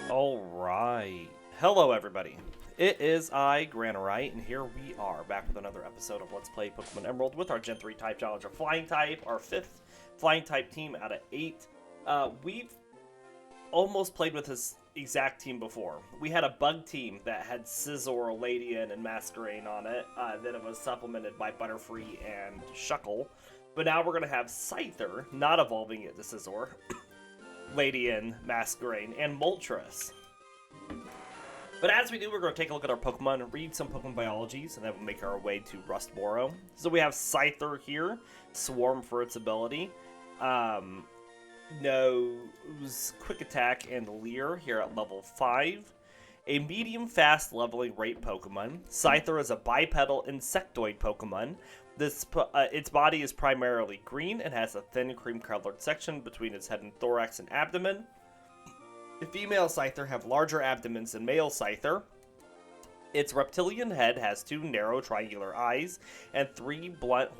Alright. Hello, everybody. It is I, Granorite, and here we are, back with another episode of Let's Play Pokemon Emerald with our Gen 3 type challenger Flying type, our 5th Flying type team out of 8. We've almost played with this exact team before. We had a bug team that had Scizor, Ladian, and Masquerain on it. Then it was supplemented by Butterfree and Shuckle. But now we're going to have Scyther, not evolving it to Scizor, Ladian, Masquerain, and Moltres. But as we do, we're going to take a look at our Pokemon, read some Pokemon biologies, and then we'll make our way to Rustboro. So we have Scyther here, Swarm for its ability, Nose, Quick Attack, and Leer here at level 5. A medium fast leveling rate Pokemon. Scyther is a bipedal insectoid Pokemon. Its body is primarily green and has a thin cream-colored section between its head and thorax and abdomen. The female Scyther have larger abdomens than male Scyther. Its reptilian head has 2 narrow triangular eyes and 3 blunt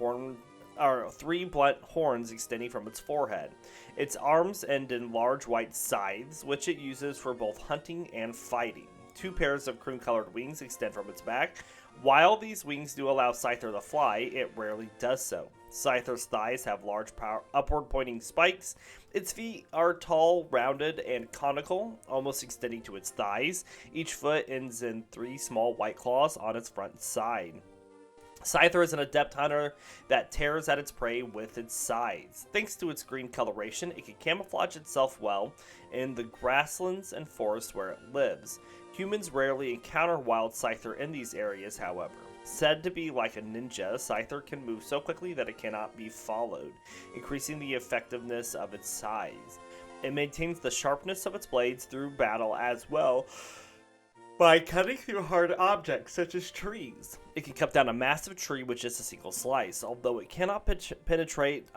horns extending from its forehead. Its arms end in large white scythes, which it uses for both hunting and fighting. 2 pairs of cream-colored wings extend from its back. While these wings do allow Scyther to fly, it rarely does so. Scyther's thighs have large upward-pointing spikes. Its feet are tall, rounded, and conical, almost extending to its thighs. Each foot ends in 3 small white claws on its front side. Scyther is an adept hunter that tears at its prey with its sides. Thanks to its green coloration, it can camouflage itself well in the grasslands and forests where it lives. Humans rarely encounter wild Scyther in these areas, however. Said to be like a ninja, Scyther can move so quickly that it cannot be followed, increasing the effectiveness of its size. It maintains the sharpness of its blades through battle as well by cutting through hard objects such as trees. It can cut down a massive tree with just a single slice, although it cannot penetrate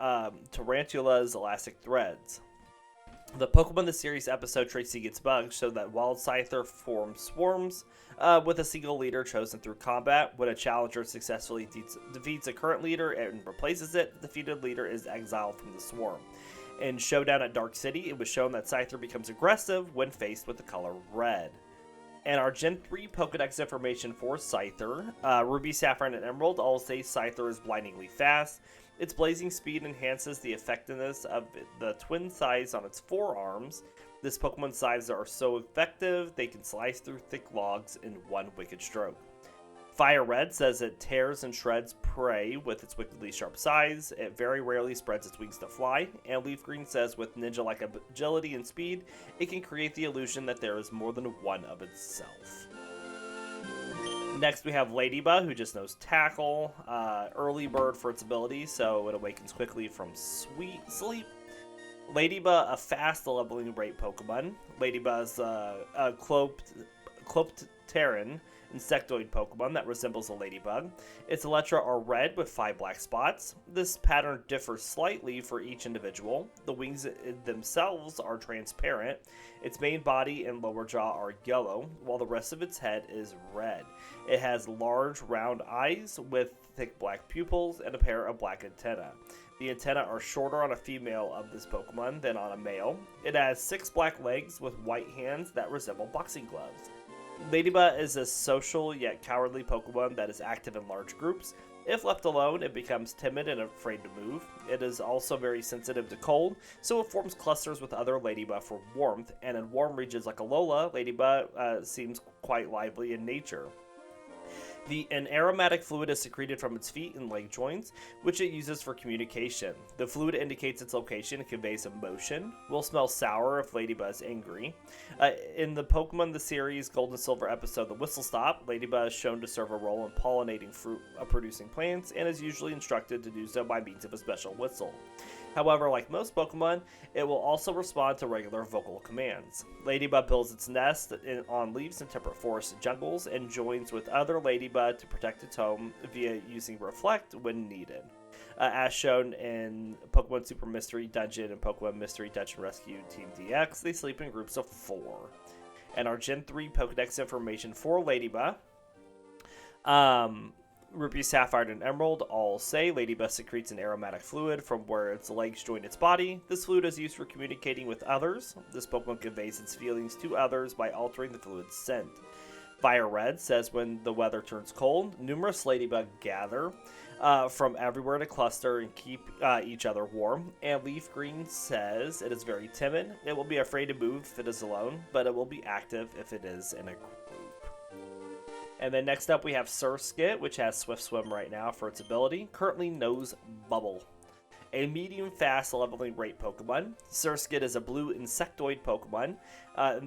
tarantulas' elastic threads. The Pokemon the Series episode Tracy Gets Bugged showed that wild Scyther forms swarms with a single leader chosen through combat. When a challenger successfully defeats a current leader and replaces it, the defeated leader is exiled from the swarm. In Showdown at Dark City, it was shown that Scyther becomes aggressive when faced with the color red. And our Gen 3 Pokedex information for Scyther, Ruby, Sapphire, and Emerald all say Scyther is blindingly fast. Its blazing speed enhances the effectiveness of the twin scythes on its forearms. This Pokemon's scythes are so effective, they can slice through thick logs in one wicked stroke. Fire Red says it tears and shreds prey with its wickedly sharp scythes. It very rarely spreads its wings to fly. And Leaf Green says with ninja-like agility and speed, it can create the illusion that there is more than one of itself. Next we have Ledyba, who just knows Tackle, Early Bird for its ability, so it awakens quickly from sweet sleep. Ledyba, a fast leveling rate Pokemon. Ledyba is a Clopteran insectoid Pokemon that resembles a ladybug. Its elytra are red with 5 black spots. This pattern differs slightly for each individual. The wings themselves are transparent. Its main body and lower jaw are yellow, while the rest of its head is red. It has large round eyes with thick black pupils and a pair of black antennae. The antennae are shorter on a female of this Pokemon than on a male. It has 6 black legs with white hands that resemble boxing gloves. Ledyba is a social yet cowardly Pokemon that is active in large groups. If left alone, it becomes timid and afraid to move. It is also very sensitive to cold, so it forms clusters with other Ledyba for warmth, and in warm regions like Alola, Ledyba seems quite lively in nature. An aromatic fluid is secreted from its feet and leg joints, which it uses for communication. The fluid indicates its location and conveys emotion. Will smell sour if Ledyba is angry. In the Pokemon the Series Gold and Silver episode The Whistle Stop, Ledyba is shown to serve a role in pollinating fruit-producing plants and is usually instructed to do so by means of a special whistle. However, like most Pokemon, it will also respond to regular vocal commands. Ledyba builds its nest on leaves in temperate forests and jungles and joins with other Ledyba to protect its home via using Reflect when needed. As shown in Pokemon Super Mystery Dungeon and Pokemon Mystery Dungeon Rescue Team DX, they sleep in groups of 4. And our Gen 3 Pokedex information for Ledyba. Ruby, Sapphire, and Emerald all say Ledyba secretes an aromatic fluid from where its legs join its body. This fluid is used for communicating with others. This Pokemon conveys its feelings to others by altering the fluid's scent. Fire Red says when the weather turns cold, numerous Ladybug gather from everywhere to cluster and keep each other warm. And Leaf Green says it is very timid. It will be afraid to move if it is alone, but it will be active if it is in a group. And then next up we have Surskit, which has Swift Swim right now for its ability. Currently knows Bubble. A medium-fast leveling rate Pokemon. Surskit is a blue insectoid Pokemon.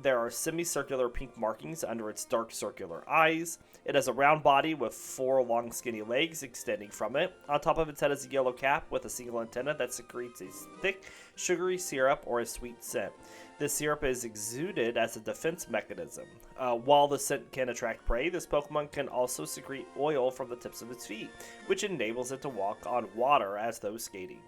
There are semicircular pink markings under its dark circular eyes. It has a round body with 4 long skinny legs extending from it. On top of its head is a yellow cap with a single antenna that secretes a thick, sugary syrup or a sweet scent. This syrup is exuded as a defense mechanism. While the scent can attract prey, this Pokemon can also secrete oil from the tips of its feet, which enables it to walk on water as though skating.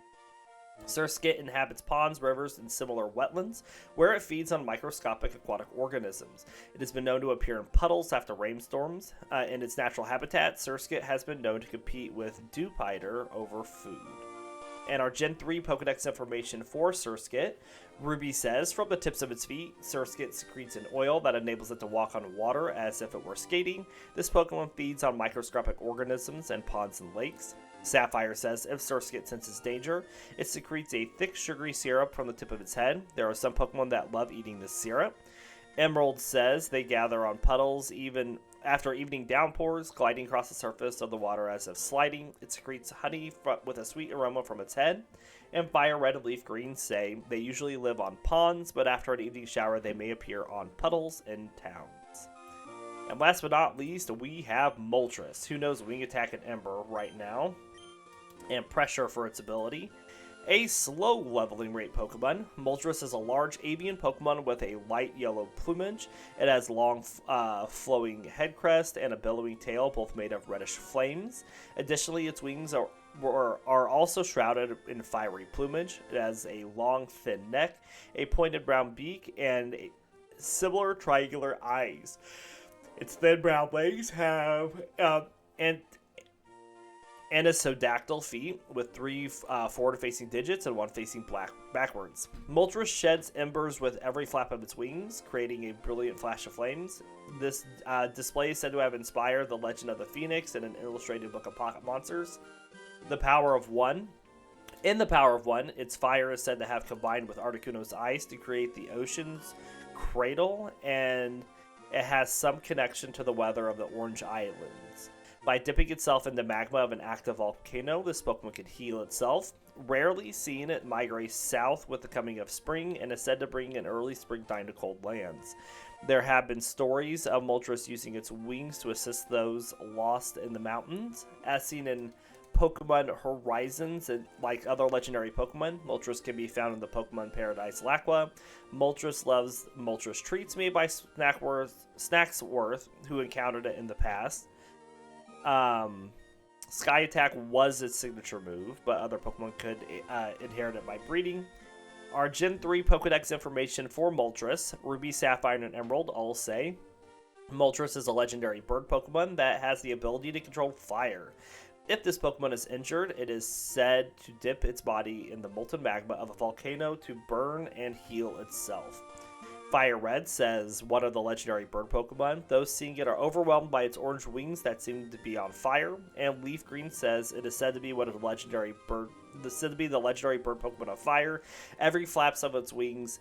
Surskit inhabits ponds, rivers, and similar wetlands, where it feeds on microscopic aquatic organisms. It has been known to appear in puddles after rainstorms. In its natural habitat, Surskit has been known to compete with Dewpider over food. And our Gen 3 Pokedex information for Surskit. Ruby says, from the tips of its feet, Surskit secretes an oil that enables it to walk on water as if it were skating. This Pokemon feeds on microscopic organisms in ponds and lakes. Sapphire says, if Surskit senses danger, it secretes a thick sugary syrup from the tip of its head. There are some Pokemon that love eating this syrup. Emerald says they gather on puddles even after evening downpours, gliding across the surface of the water as if sliding. It secretes honey with a sweet aroma from its head. And Fire Red and Leaf Green say they usually live on ponds, but after an evening shower they may appear on puddles in towns. And last but not least, we have Moltres, who knows Wing Attack and Ember right now, and Pressure for its ability. A slow leveling rate Pokemon, Moltres is a large avian Pokemon with a light yellow plumage. It has long flowing head crest and a billowing tail, both made of reddish flames. Additionally, its wings are also shrouded in fiery plumage. It has a long, thin neck, a pointed brown beak, and similar triangular eyes. Its thin brown legs have anisodactyl feet with 3 forward-facing digits and 1 facing backwards. Moltres sheds embers with every flap of its wings, creating a brilliant flash of flames. This display is said to have inspired the Legend of the Phoenix in an illustrated book of pocket monsters. The Power of One. In the Power of One, its fire is said to have combined with Articuno's ice to create the ocean's cradle, and it has some connection to the weather of the Orange Islands. By dipping itself into magma of an active volcano, this Pokemon can heal itself. Rarely seen, it migrates south with the coming of spring and is said to bring an early springtime to cold lands. There have been stories of Moltres using its wings to assist those lost in the mountains. As seen in Pokemon Horizons and like other legendary Pokemon, Moltres can be found in the Pokemon Paradise Laqua. Moltres loves Moltres treats made by Snacksworth, who encountered it in the past. Sky Attack was its signature move, but other Pokemon could inherit it by breeding. Our Gen 3 Pokedex information for Moltres, Ruby, Sapphire, and Emerald all say Moltres is a legendary bird Pokemon that has the ability to control fire. If this Pokemon is injured, it is said to dip its body in the molten magma of a volcano to burn and heal itself. Fire Red says one of the legendary bird Pokemon. Those seeing it are overwhelmed by its orange wings that seem to be on fire. And Leaf Green says it is said to be one of the legendary bird Pokemon on fire. Every flap of its wings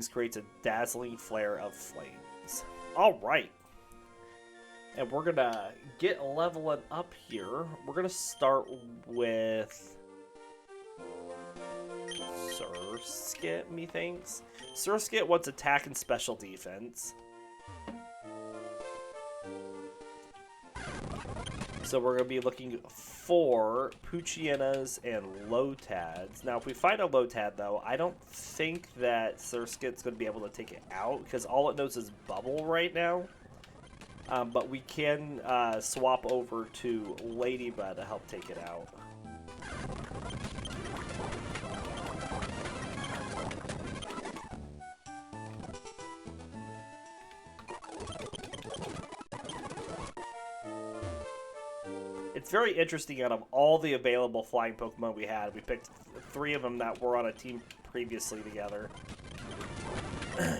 creates a dazzling flare of flames. All right. And we're gonna get leveling up here. We're gonna start with Surskit, methinks. Surskit wants attack and special defense. So we're going to be looking for Poochyenas and Lotads. Now, if we find a Lotad, though, I don't think that Surskit's going to be able to take it out, because all it knows is Bubble right now. But we can swap over to Ledyba to help take it out. It's very interesting. Out of all the available flying Pokemon we had, we picked 3 of them that were on a team previously together. Alright,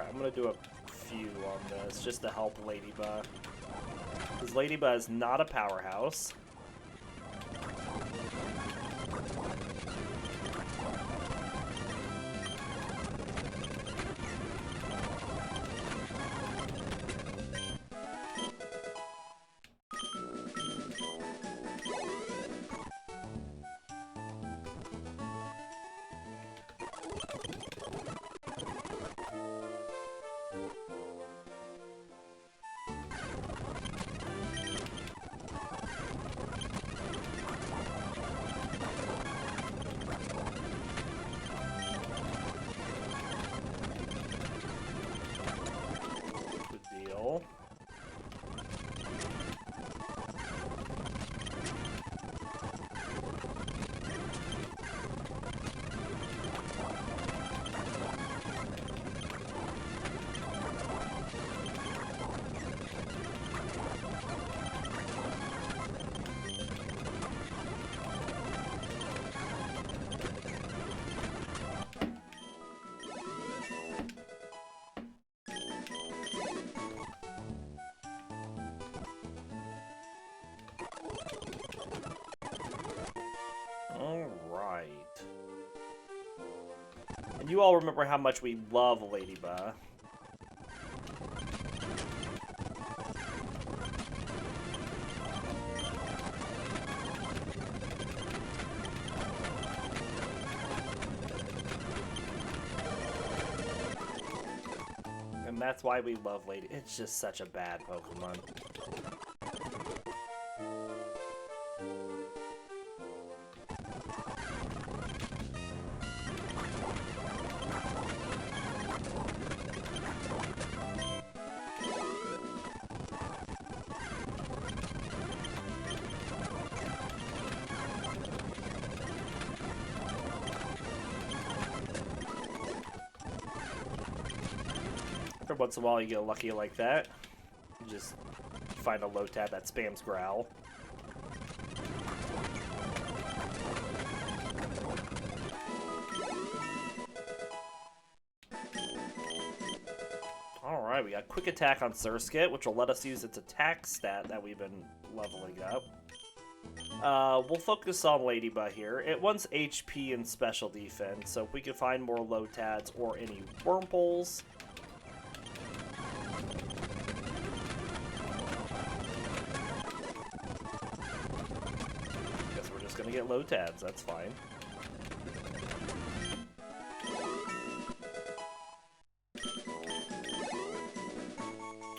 I'm going to do a few on this just to help Ledyba. Because Ledyba is not a powerhouse. Alright. And you all remember how much we love Ledyba. And that's why we love Lady. It's just such a bad Pokemon. Every once in a while you get lucky like that. You just find a low tab that spams Growl. Alright, we got Quick Attack on Surskit, which will let us use its attack stat that we've been leveling up. We'll focus on Ledyba here. It wants HP and special defense, so if we can find more low tabs or any Wurmples. Guess we're just gonna get low tabs, that's fine.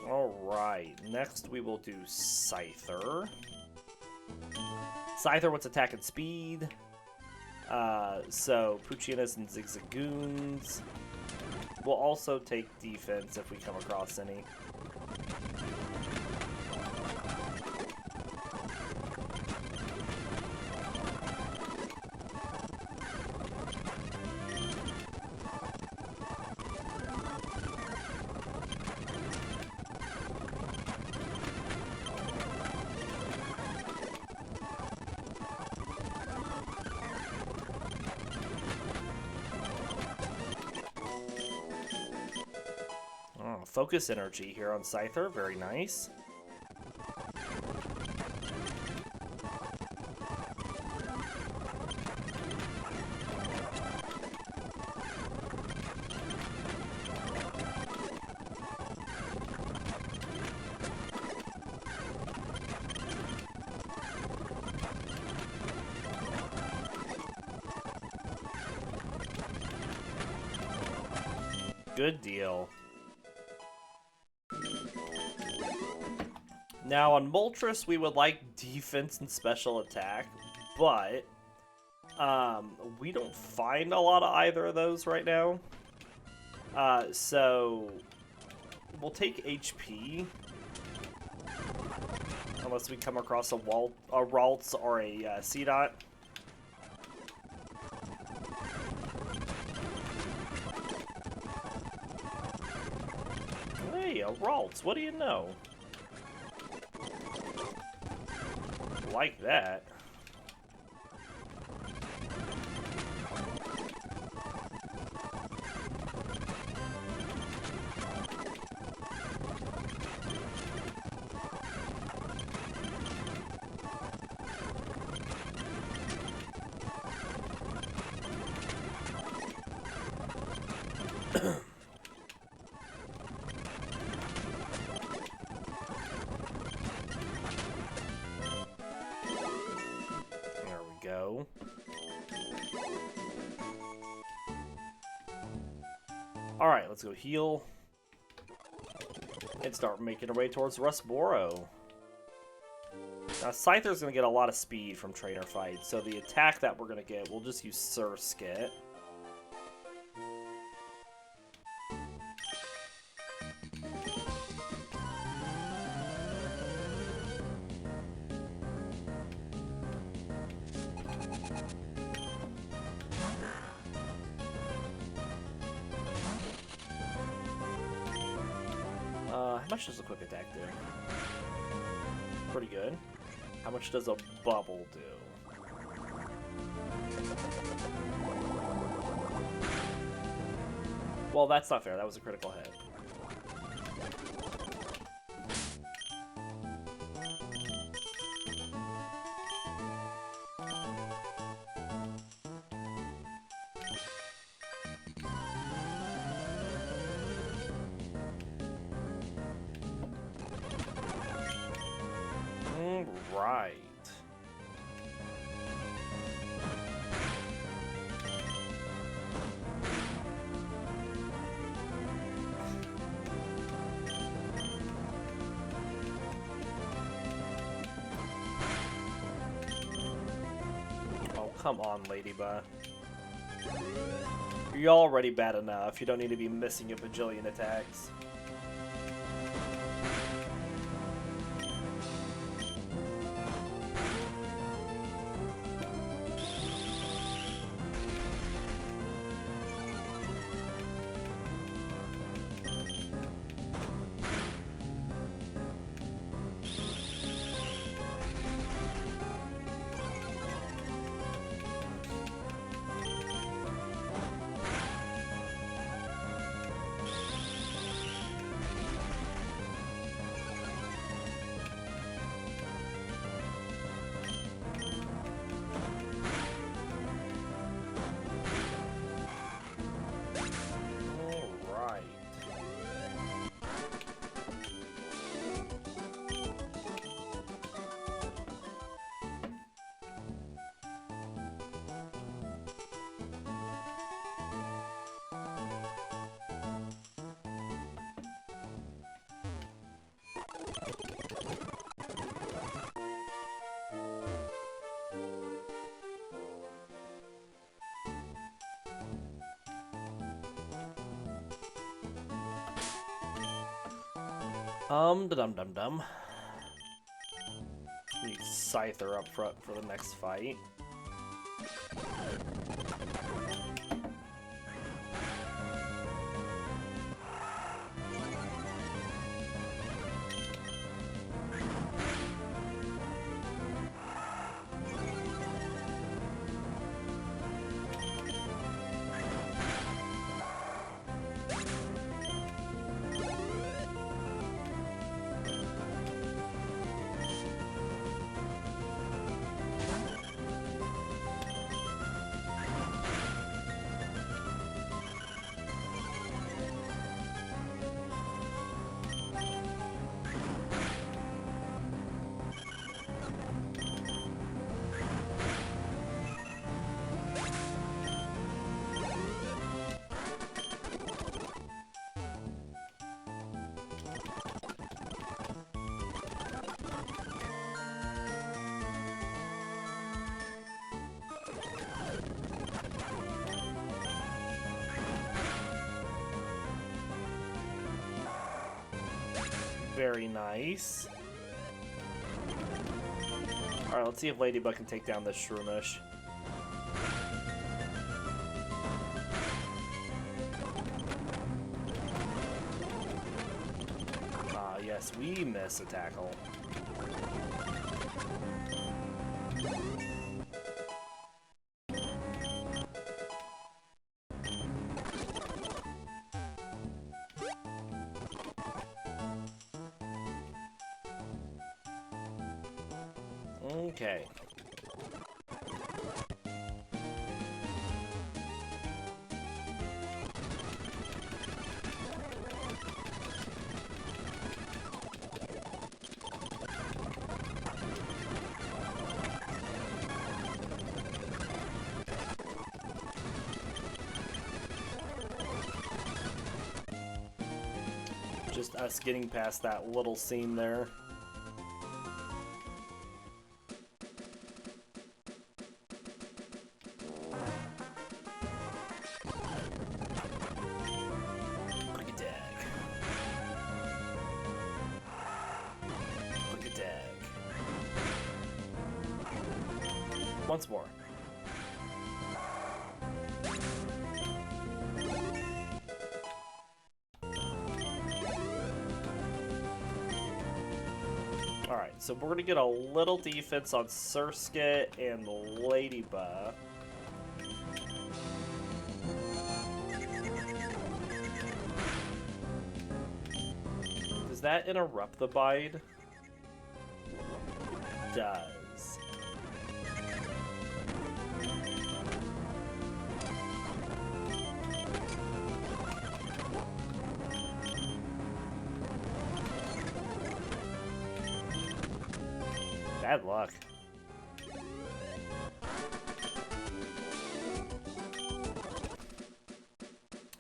Alright, next we will do Scyther. Scyther wants attack and speed. So Puchinas and Zigzagoons. We'll also take defense if we come across any. Focus energy here on Scyther, very nice. Good deal. Now, on Moltres, we would like defense and special attack, but we don't find a lot of either of those right now. So we'll take HP, unless we come across a Ralts or a C-Dot. Ralts, what do you know? Like that. Go. Alright, let's go heal. And start making our way towards Rustboro. Now, Scyther's going to get a lot of speed from trainer fights, so the attack that we're going to get, we'll just use Surskit. How much does a quick attack do? Pretty good. How much does a bubble do? Well, that's not fair. That was a critical hit. Right. Oh, come on, Ledyba. You're already bad enough. You don't need to be missing a bajillion attacks. Dum-dum-dum-dum. Need Scyther up front for the next fight. Very nice. Alright, let's see if Ledyba can take down this Shroomish. Yes, we miss a tackle. Okay. Just us getting past that little scene there. Quick attack. Quick attack. Once more. Alright, so we're going to get a little defense on Surskit and Ledyba. Does that interrupt the bite? It does. Bad luck.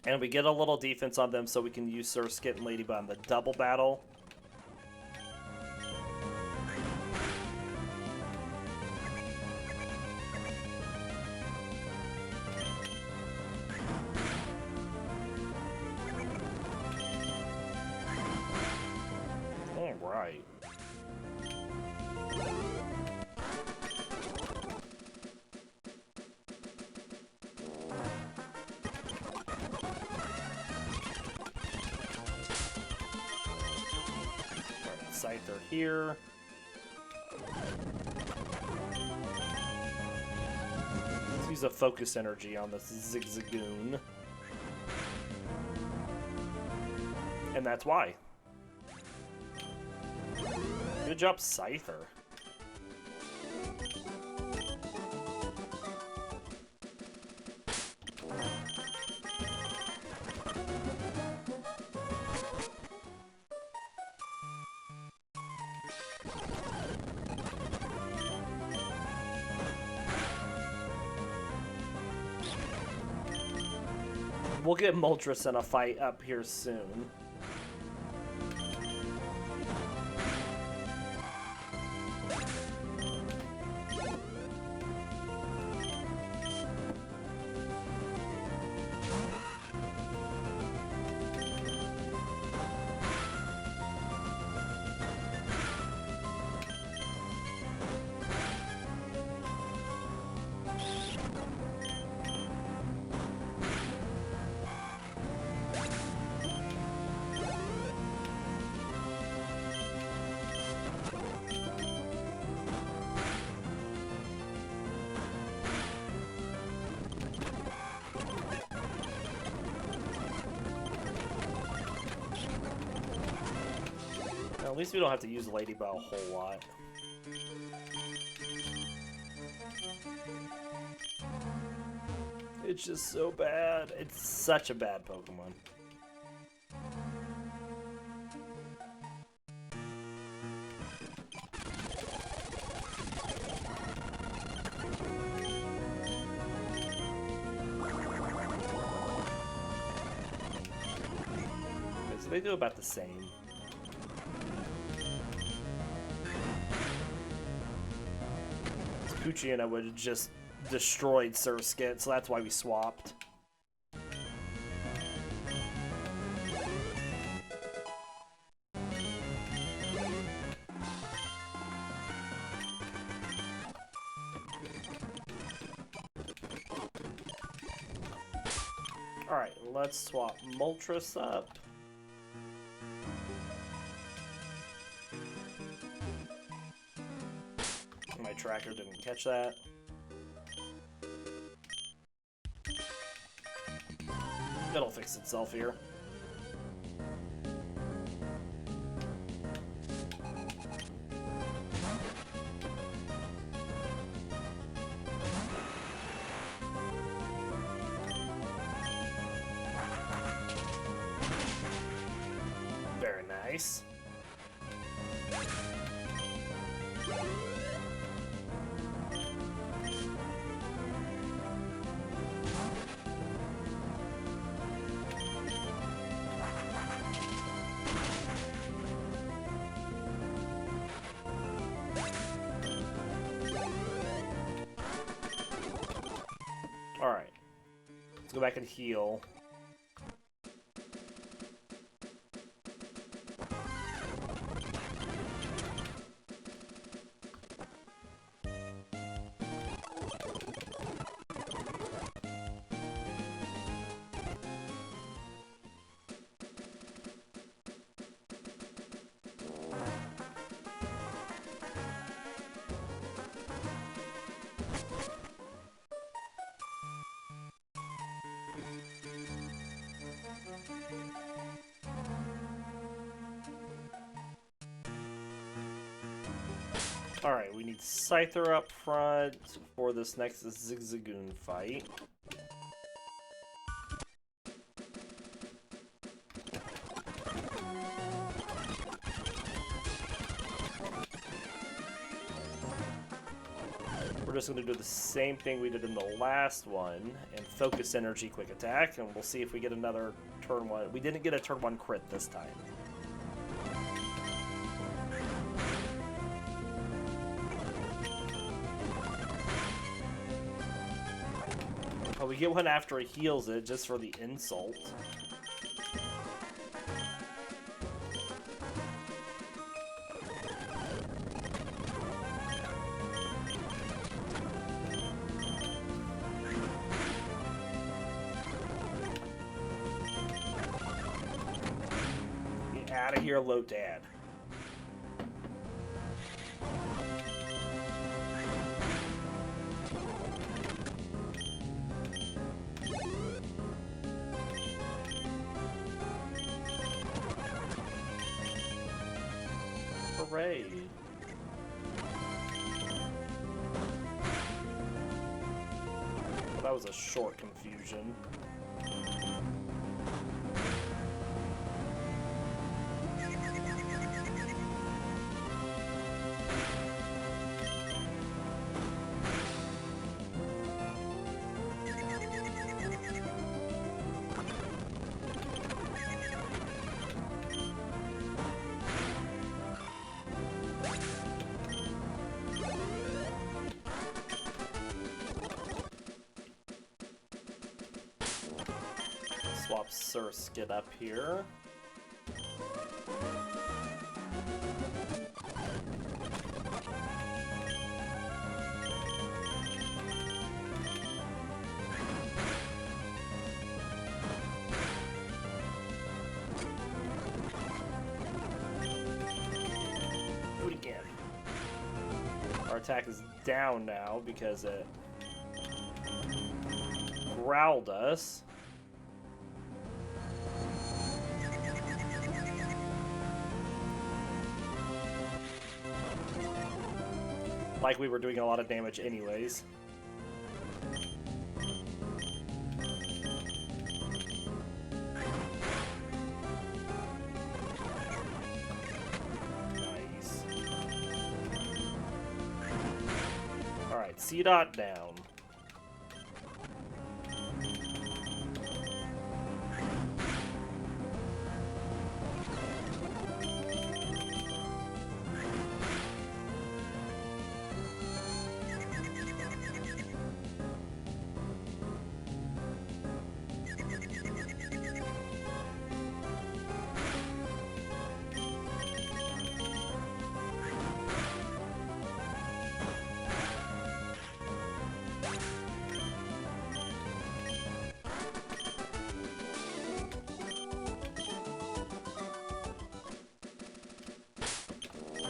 And we get a little defense on them so we can use Surskit and Ledyba in the double battle. All right. Scyther here. Let's use a focus energy on this Zigzagoon. And that's why. Good job, Scyther. We'll get Moltres in a fight up here soon. At least we don't have to use Ledyba a whole lot. It's just so bad. It's such a bad Pokemon. Okay, so they do about the same. Poochyena would have just destroyed Surskit, so that's why we swapped. Alright, let's swap Moltres up. My tracker didn't catch that. It'll fix itself here. Very nice. Alright. Let's go back and heal. Alright, we need Scyther up front for this next Zigzagoon fight. We're just going to do the same thing we did in the last one and focus energy quick attack, and we'll see if we get another turn one. We didn't get a turn one crit this time. But we get one after he heals it, just for the insult. Get out of here, low dad. Hooray. Well, that was a short confusion. Swap Surskit up here. Do it again. Our attack is down now because it growled us. Like we were doing a lot of damage anyways. Nice. Alright, C-Dot down.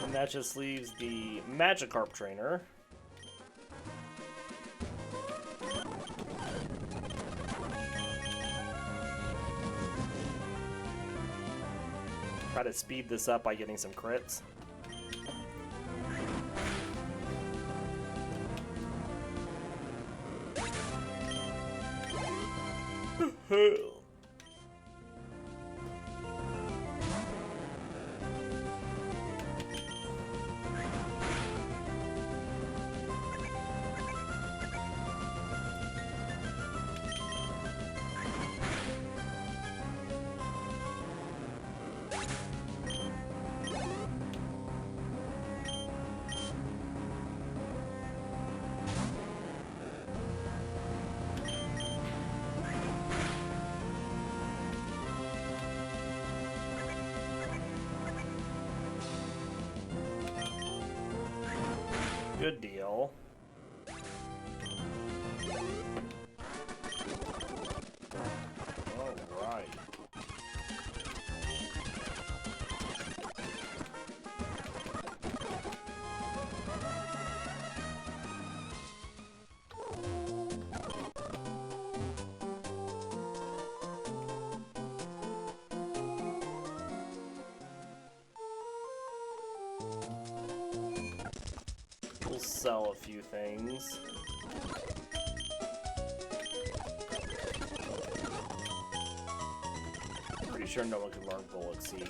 And that just leaves the Magikarp trainer. try to speed this up by getting some crits. Good deal. Alright. We'll sell a few things. Pretty sure no one can learn Bullet Seed.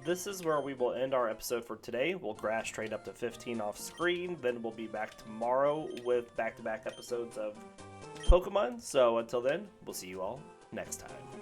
This is where we will end our episode for today. We'll grass trade up to 15 off screen, then we'll be back tomorrow with back-to-back episodes of Pokemon. So until then, we'll see you all next time.